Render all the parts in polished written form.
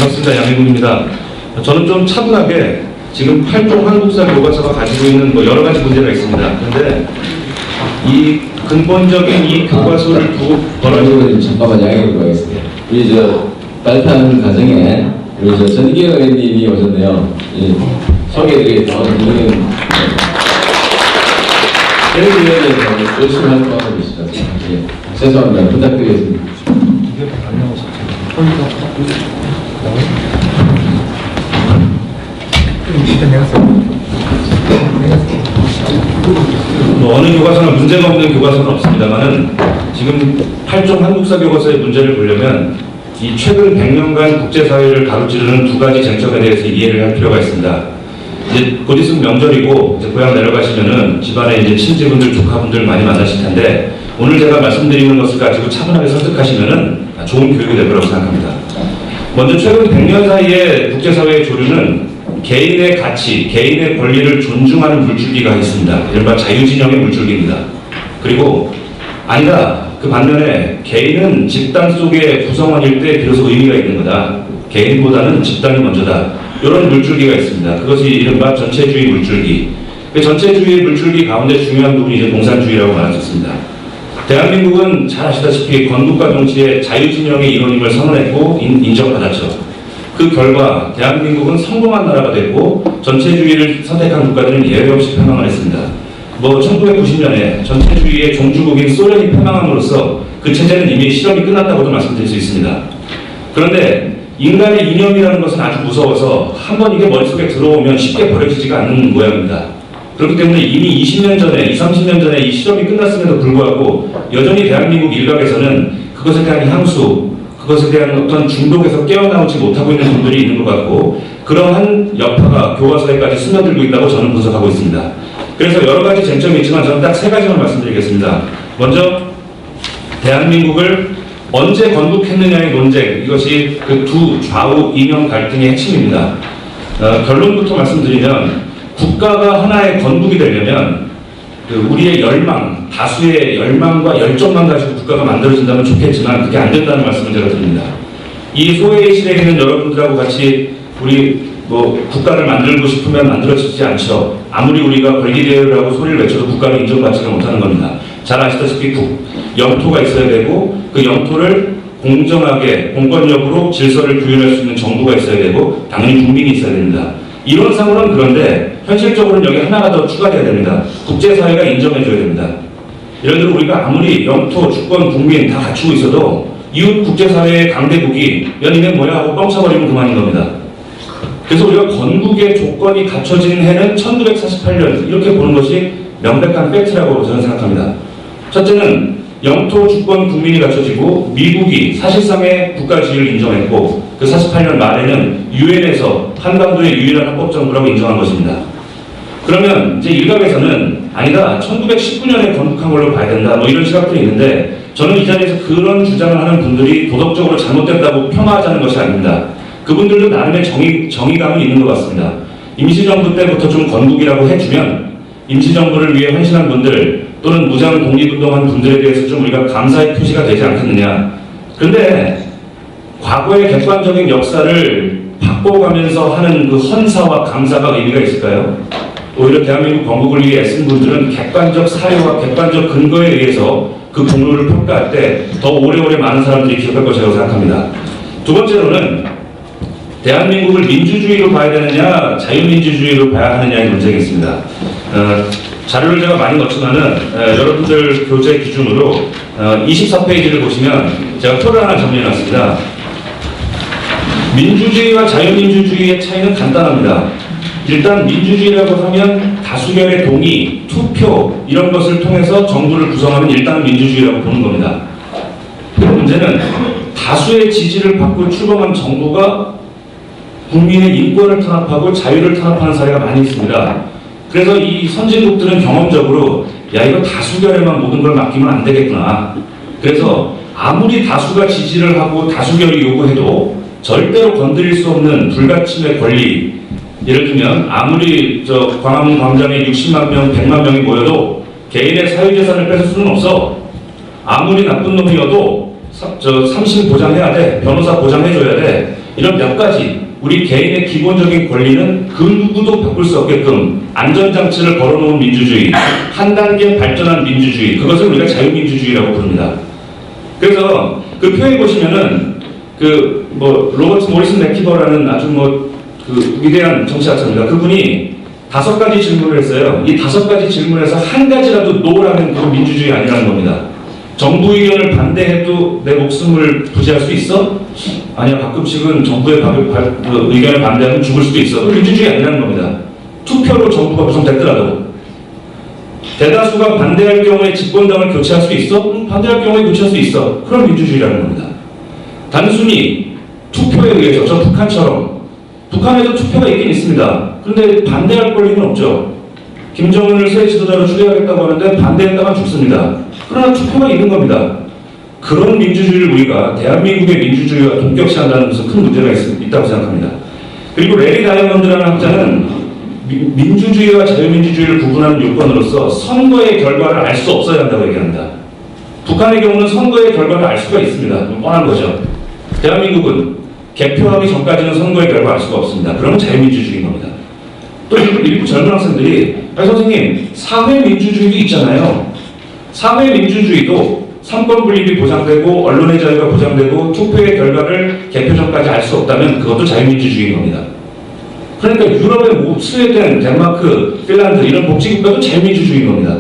반갑습니다. 양희국입니다. 저는 좀 차분하게 지금 8종 한국사 교과서가 가지고 있는 여러 가지 문제가 있습니다. 그런데 이 근본적인 이 교과서를 두고 벌어지고 잠깐만 양해를 구하겠습니다. 우리 발표하는 과정에 우리 전기현 의원님이 오셨네요. 소개해드리겠습니다. 오늘은 대의위원회에서 열심히 활동하고 계시죠. 죄송합니다. 부탁드리겠습니다. 어느 교과서나 문제가 없는 교과서는 없습니다만은 지금 8종 한국사 교과서의 문제를 보려면 이 최근 100년간 국제사회를 가로지르는 두 가지 쟁점에 대해서 이해를 할 필요가 있습니다. 이제 곧 있으면 명절이고 이제 고향 내려가시면은 집안에 이제 친지분들, 조카분들 많이 만나실 텐데 오늘 제가 말씀드리는 것을 가지고 차분하게 설득하시면은 좋은 교육이 될 거라고 생각합니다. 먼저 최근 100년 사이에 국제사회의 조류는 개인의 가치, 개인의 권리를 존중하는 물줄기가 있습니다. 이른바 자유진영의 물줄기입니다. 그리고 아니다. 그 반면에 개인은 집단 속의 구성원일 때 비로소 의미가 있는 거다. 개인보다는 집단이 먼저다. 이런 물줄기가 있습니다. 그것이 이른바 전체주의 물줄기. 그 전체주의 물줄기 가운데 중요한 부분이 이제 공산주의라고 말할 수 있습니다. 대한민국은 잘 아시다시피 건국과 동시에 자유진영의 이론임을 선언했고 인정받았죠. 그 결과 대한민국은 성공한 나라가 됐고 전체주의를 선택한 국가들은 예외 없이 패망을 했습니다. 1990년에 전체주의의 종주국인 소련이 패망함으로써 그 체제는 이미 실험이 끝났다고도 말씀드릴 수 있습니다. 그런데 인간의 이념이라는 것은 아주 무서워서 한번 이게 머릿속에 들어오면 쉽게 버려지지가 않는 모양입니다. 그렇기 때문에 이미 20년 전에, 30년 전에 이 실험이 끝났음에도 불구하고 여전히 대한민국 일각에서는 그것에 대한 향수, 그것에 대한 어떤 중독에서 깨어나오지 못하고 있는 분들이 있는 것 같고 그러한 여파가 교과서에까지 스며들고 있다고 저는 분석하고 있습니다. 그래서 여러 가지 쟁점이 있지만 저는 딱 세 가지만 말씀드리겠습니다. 먼저 대한민국을 언제 건국했느냐의 논쟁, 이것이 그 두 좌우 이념 갈등의 핵심입니다. 결론부터 말씀드리면 국가가 하나의 건국이 되려면 우리의 열망, 다수의 열망과 열정만 가지고 국가가 만들어진다면 좋겠지만 그게 안 된다는 말씀을 제가 드립니다. 이 소외의 시대에 있는 여러분들하고 같이 우리 국가를 만들고 싶으면 만들어지지 않죠. 아무리 우리가 권리대회를 하고 소리를 외쳐도 국가를 인정받지가 못하는 겁니다. 잘 아시다시피 영토가 있어야 되고 그 영토를 공정하게 공권력으로 질서를 구현할 수 있는 정부가 있어야 되고 당연히 국민이 있어야 됩니다. 이론상으로는 그런데 현실적으로는 여기 하나가 더 추가돼야 됩니다. 국제사회가 인정해줘야 됩니다. 예를 들어 우리가 아무리 영토, 주권, 국민 다 갖추고 있어도 이웃 국제사회의 강대국이 연인의 뭐야 하고 뻥쳐버리면 그만인 겁니다. 그래서 우리가 건국의 조건이 갖춰진 해는 1948년 이렇게 보는 것이 명백한 팩트라고 저는 생각합니다. 첫째는 영토, 주권, 국민이 갖춰지고 미국이 사실상의 국가주의를 인정했고 그 48년 말에는 유엔에서 한반도의 유일한 합법정부라고 인정한 것입니다. 그러면 이제 일각에서는 아니다 1919년에 건국한 걸로 봐야 된다 이런 시각들이 있는데 저는 이 자리에서 그런 주장을 하는 분들이 도덕적으로 잘못됐다고 폄하하자는 것이 아닙니다. 그분들도 나름의 정의감은 있는 것 같습니다. 임시정부 때부터 좀 건국이라고 해주면 임시정부를 위해 헌신한 분들 또는 무장 독립운동한 분들에 대해서 좀 우리가 감사의 표시가 되지 않겠느냐. 그런데 과거의 객관적인 역사를 바꿔가면서 하는 그 헌사와 감사가 의미가 있을까요? 오히려 대한민국 건국을 위해 애쓴 분들은 객관적 사료와 객관적 근거에 의해서 그 공로를 평가할 때 더 오래오래 많은 사람들이 기억할 것이라고 생각합니다. 두 번째로는 대한민국을 민주주의로 봐야 되느냐 자유민주주의로 봐야 하느냐의 논쟁이 있습니다. 자료를 제가 많이 넣지만은 여러분들 교재 기준으로 24페이지를 보시면 제가 표를 하나 정리해놨습니다. 민주주의와 자유민주주의의 차이는 간단합니다. 일단 민주주의라고 하면 다수결의 동의, 투표 이런 것을 통해서 정부를 구성하는 일단 민주주의라고 보는 겁니다. 그 문제는 다수의 지지를 받고 출범한 정부가 국민의 인권을 탄압하고 자유를 탄압하는 사례가 많이 있습니다. 그래서 이 선진국들은 경험적으로 야 이거 다수결에만 모든 걸 맡기면 안 되겠구나. 그래서 아무리 다수가 지지를 하고 다수결이 요구해도 절대로 건드릴 수 없는 불가침의 권리, 예를 들면 아무리 광화문 광장에 60만 명, 100만 명이 모여도 개인의 사유재산을 뺏을 수는 없어. 아무리 나쁜 놈이어도 삼심 보장해야 돼. 변호사 보장해줘야 돼. 이런 몇 가지 우리 개인의 기본적인 권리는 그 누구도 바꿀 수 없게끔 안전장치를 걸어놓은 민주주의, 한 단계 발전한 민주주의, 그것을 우리가 자유민주주의라고 부릅니다. 그래서 그 표에 보시면은 로버트 모리슨 맥키버라는 아주 위대한 정치학자입니다. 그분이 5가지 질문을 했어요. 이 5가지 질문에서 한 가지라도 노라면 그건 민주주의 아니라는 겁니다. 정부 의견을 반대해도 내 목숨을 부지할 수 있어? 아니야, 가끔씩은 정부의 의견을 반대하면 죽을 수도 있어. 그건 민주주의 아니라는 겁니다. 투표로 정부가 구성됐더라도. 대다수가 반대할 경우에 집권당을 교체할 수 있어? 반대할 경우에 교체할 수 있어. 그런 민주주의라는 겁니다. 단순히 투표에 의해서, 저 북한처럼, 북한에도 투표가 있긴 있습니다. 그런데 반대할 권리는 없죠. 김정은을 새 지도자로 추대하겠다고 하는데 반대했다가 죽습니다. 그러나 투표가 있는 겁니다. 그런 민주주의를 우리가 대한민국의 민주주의와 동격시한다는 것은 큰 문제가 있다고 생각합니다. 그리고 레리 다이아몬드라는 학자는 민주주의와 자유민주주의를 구분하는 요건으로서 선거의 결과를 알 수 없어야 한다고 얘기합니다. 북한의 경우는 선거의 결과를 알 수가 있습니다. 뻔한 거죠. 대한민국은 개표하기 전까지는 선거의 결과 알 수가 없습니다. 그러면 자유민주주의인 겁니다. 또 일부 젊은 학생들이 아니 선생님 사회민주주의도 있잖아요. 사회민주주의도 삼권 분립이 보장되고 언론의 자유가 보장되고 투표의 결과를 개표 전까지 알 수 없다면 그것도 자유민주주의인 겁니다. 그러니까 유럽의 스웨덴, 덴마크, 핀란드 이런 복지국가도 자유민주주의인 겁니다.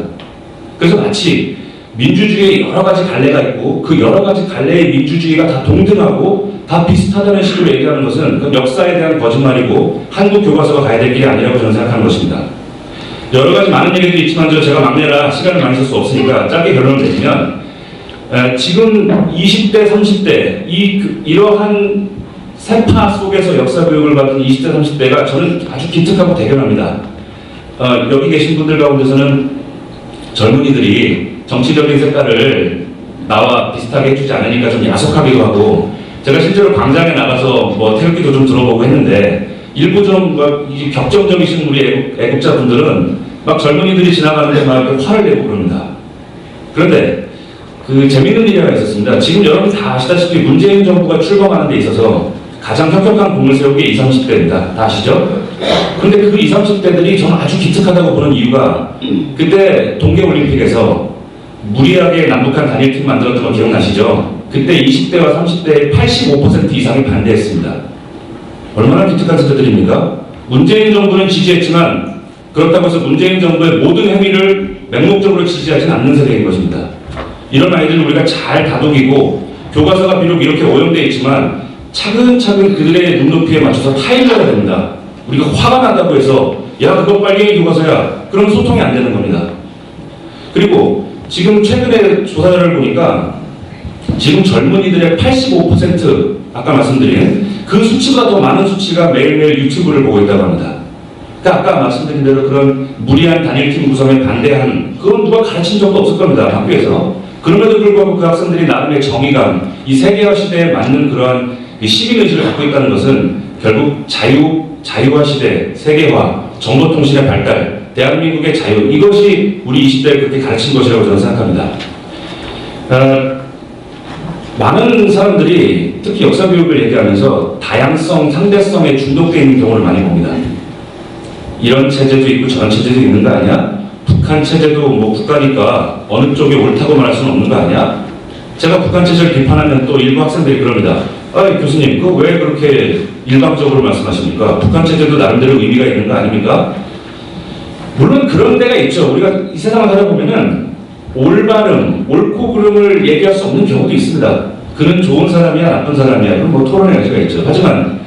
그래서 마치 민주주의에 여러 가지 갈래가 있고 그 여러 가지 갈래의 민주주의가 다 동등하고 다 비슷하다는 식으로 얘기하는 것은 그 역사에 대한 거짓말이고 한국 교과서가 가야 될 길이 아니라고 저는 생각하는 것입니다. 여러 가지 많은 얘기도 있지만 제가 막내라 시간을 많이 쓸 수 없으니까 짧게 결론을 내리면 지금 20대, 30대 이러한 세파 속에서 역사 교육을 받은 20대, 30대가 저는 아주 기특하고 대견합니다. 여기 계신 분들 가운데서는 젊은이들이 정치적인 색깔을 나와 비슷하게 해주지 않으니까 좀 야속하기도 하고 제가 실제로 광장에 나가서 태극기도 좀 들어보고 했는데 일부 좀 격정적이신 우리 애국자분들은 막 젊은이들이 지나가는데 막 화를 내고 그럽니다. 그런데 재밌는 일이 하나 있었습니다. 지금 여러분 다 아시다시피 문재인 정부가 출범하는 데 있어서 가장 혁혁한 공을 세운 게 20, 30대입니다. 다 아시죠? 근데 그 20, 30대들이 저는 아주 기특하다고 보는 이유가 그때 동계올림픽에서 무리하게 남북한 단일팀 만들었던 거 기억나시죠? 그때 20대와 30대의 85% 이상이 반대했습니다. 얼마나 기특한 세대들입니까? 문재인 정부는 지지했지만 그렇다고 해서 문재인 정부의 모든 행위를 맹목적으로 지지하지는 않는 세대인 것입니다. 이런 아이들을 우리가 잘 다독이고 교과서가 비록 이렇게 오염되어 있지만 차근차근 그들의 눈높이에 맞춰서 타일러야 됩니다. 우리가 화가 난다고 해서 야 그거 빨갱이 교과서야 그럼 소통이 안 되는 겁니다. 그리고 지금 최근에 조사를 보니까 지금 젊은이들의 85% 아까 말씀드린 그 수치보다 더 많은 수치가 매일매일 유튜브를 보고 있다고 합니다. 그러니까 아까 말씀드린 대로 그런 무리한 단일팀 구성에 반대한 그건 누가 가르친 적도 없을 겁니다. 학교에서. 그럼에도 불구하고 그 학생들이 나름의 정의감, 이 세계화 시대에 맞는 그러한 시민의식을 갖고 있다는 것은 결국 자유화 시대, 세계화, 정보통신의 발달, 대한민국의 자유, 이것이 우리 20대에 그렇게 가르친 것이라고 저는 생각합니다. 많은 사람들이 특히 역사교육을 얘기하면서 다양성, 상대성에 중독되어 있는 경우를 많이 봅니다. 이런 체제도 있고 저런 체제도 있는 거 아니야? 북한 체제도 국가니까 어느 쪽이 옳다고 말할 수는 없는 거 아니야? 제가 북한 체제를 비판하면 또 일부 학생들이 그럽니다. 교수님, 그거 왜 그렇게 일방적으로 말씀하십니까? 북한 체제도 나름대로 의미가 있는 거 아닙니까? 물론 그런 데가 있죠. 우리가 이 세상을 살아보면은 올바름, 옳고 그름을 얘기할 수 없는 경우도 있습니다. 그는 좋은 사람이야, 나쁜 사람이야. 그럼 토론의 여지가 있죠. 하지만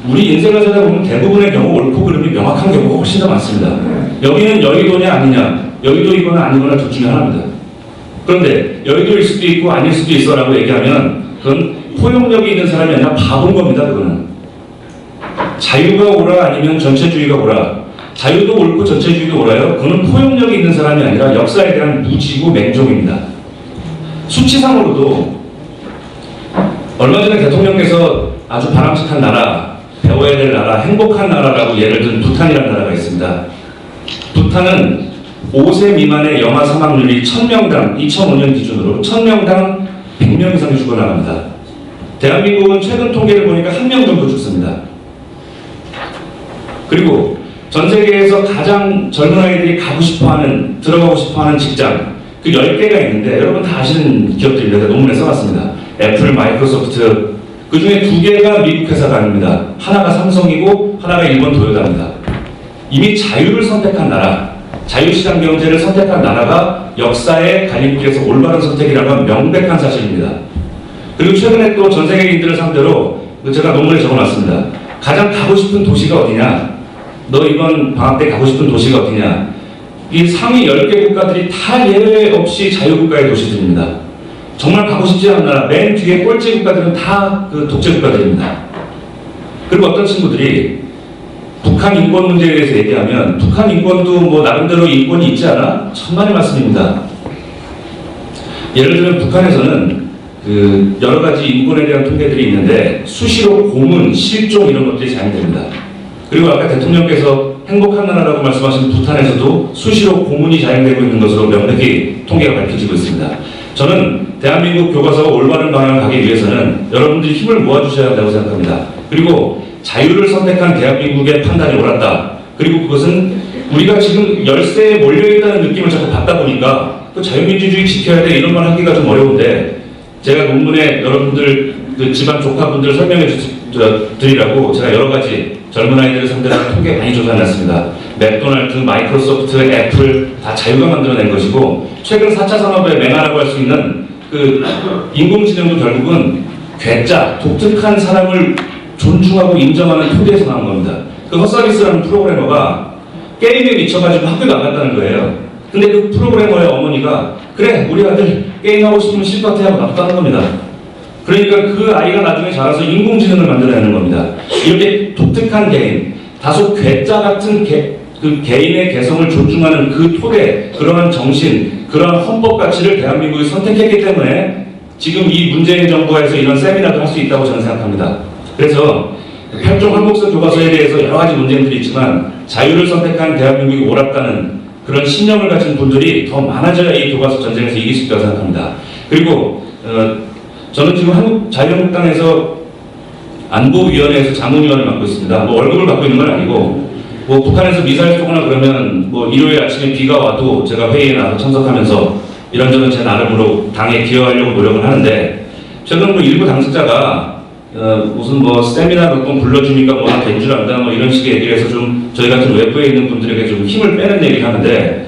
우리 인생을 살아보면 대부분의 경우 옳고 그름이 명확한 경우가 훨씬 더 많습니다. 여기는 여의도냐 아니냐, 여의도이거나 아니거나 둘 중에 하나입니다. 그런데 여의도일 수도 있고 아닐 수도 있어라고 얘기하면 그건 포용력이 있는 사람이 아니라 바본 겁니다. 그거는 자유가 옳아 아니면 전체주의가 옳아, 자유도 옳고 전체주의도 옳아요. 그거는 포용력이 있는 사람이 아니라 역사에 대한 무지고 맹종입니다. 수치상으로도 얼마 전에 대통령께서 아주 바람직한 나라, 배워야 될 나라, 행복한 나라라고 예를 든 부탄이라는 나라가 있습니다. 부탄은 5세 미만의 영아 사망률이 1000명당 2005년 기준으로 1000명당 100명 이상이 죽어나갑니다. 대한민국은 최근 통계를 보니까 1명 정도 죽습니다. 그리고 전 세계에서 가장 젊은 아이들이 가고 싶어하는, 들어가고 싶어하는 직장, 그 10개가 있는데 여러분 다 아시는 기업들입니다. 논문에 써놨습니다. 애플, 마이크로소프트, 그 중에 2개가 미국 회사가 아닙니다. 하나가 삼성이고 하나가 일본 도요타입니다. 이미 자유를 선택한 나라, 자유시장 경제를 선택한 나라가 역사의 갈림길에서 올바른 선택이라는 건 명백한 사실입니다. 그리고 최근에 또 전 세계인들을 상대로 제가 논문에 적어놨습니다. 가장 가고 싶은 도시가 어디냐? 너 이번 방학 때 가고 싶은 도시가 어디냐? 이 상위 10개 국가들이 다 예외 없이 자유국가의 도시들입니다. 정말 가고 싶지 않은 나라, 맨 뒤에 꼴찌 국가들은 다 그 독재 국가들입니다. 그리고 어떤 친구들이 북한 인권 문제에 대해서 얘기하면 북한 인권도 뭐 나름대로 인권이 있지 않아? 천만의 말씀입니다. 예를 들면 북한에서는 그 여러 가지 인권에 대한 통계들이 있는데 수시로 고문, 실종 이런 것들이 자행됩니다. 그리고 아까 대통령께서 행복한 나라라고 말씀하신 부탄에서도 수시로 고문이 자행되고 있는 것으로 명백히 통계가 밝혀지고 있습니다. 저는 대한민국 교과서가 올바른 방향을 가기 위해서는 여러분들이 힘을 모아주셔야 한다고 생각합니다. 그리고 자유를 선택한 대한민국의 판단이 옳았다. 그리고 그것은 우리가 지금 열세에 몰려있다는 느낌을 자꾸 받다 보니까 또 자유민주주의 지켜야 돼 이런 말 하기가 좀 어려운데 제가 논문에 여러분들 그 집안 조카분들 설명해 드리라고 제가 여러 가지 젊은 아이들을 상대로 통계 많이 조사해놨습니다. 맥도날드, 마이크로소프트, 애플 다 자유가 만들어낸 것이고 최근 4차 산업의 맹아라고 할 수 있는 그 인공지능도 결국은 괴짜, 독특한 사람을 존중하고 인정하는 토대에서 나온 겁니다. 그 헛서비스라는 프로그래머가 게임에 미쳐가지고 학교도 안 갔다는 거예요. 근데 그 프로그래머의 어머니가 그래 우리 아들 게임하고 싶으면 실컷 해 하고 놔뒀다는 겁니다. 그러니까 그 아이가 나중에 자라서 인공지능을 만들어내는 겁니다. 이렇게 독특한 개인, 다소 괴짜 같은 그 개인의 개성을 존중하는 그 토대, 그러한 정신, 그러한 헌법 가치를 대한민국이 선택했기 때문에 지금 이 문재인 정부에서 이런 세미나도 할 수 있다고 저는 생각합니다. 그래서 8종 한국사 교과서에 대해서 여러 가지 문제들이 있지만 자유를 선택한 대한민국이 옳았다는 그런 신념을 가진 분들이 더 많아져야 이 교과서 전쟁에서 이길 수 있다고 생각합니다. 그리고 저는 지금 자유한국당에서 안보위원회에서 자문위원을 맡고 있습니다. 뭐 월급을 받고 있는 건 아니고 뭐 북한에서 미사일 쏘거나 그러면 뭐 일요일 아침에 비가 와도 제가 회의에 나와서 참석하면서 이런저런 제 나름으로 당에 기여하려고 노력을 하는데 최근 뭐 일부 당직자가 무슨 뭐 세미나 몇 번 불러주니까 뭐가 된 줄 안다 뭐 이런 식의 얘기를 해서 좀 저희 같은 외부에 있는 분들에게 좀 힘을 빼는 얘기를 하는데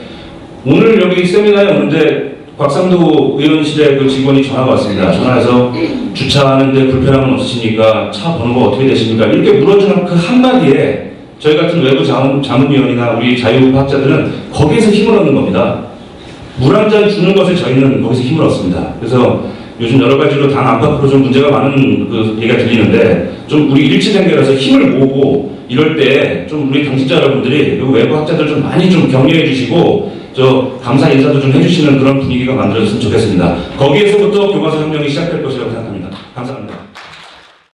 오늘 여기 세미나에 오는데 곽상도 의원실에 그 직원이 전화가 왔습니다. 전화해서 주차하는데 불편함은 없으십니까? 차 번호가 어떻게 되십니까? 이렇게 물어주는 그 한마디에 저희 같은 외부 자문위원이나 우리 자유학자들은 거기에서 힘을 얻는 겁니다. 물 한 잔 주는 것에 저희는 거기서 힘을 얻습니다. 그래서 요즘 여러 가지로 당 안팎으로 좀 문제가 많은 그 얘기가 들리는데 좀 우리 일치단계라서 힘을 모으고 이럴 때 좀 우리 당직자 여러분들이 그리고 외부 학자들 좀 많이 좀 격려해 주시고 저 감사 인사도 좀 해주시는 그런 분위기가 만들어졌으면 좋겠습니다. 거기에서부터 교과서 혁명이 시작될 것이라고 생각합니다. 감사합니다.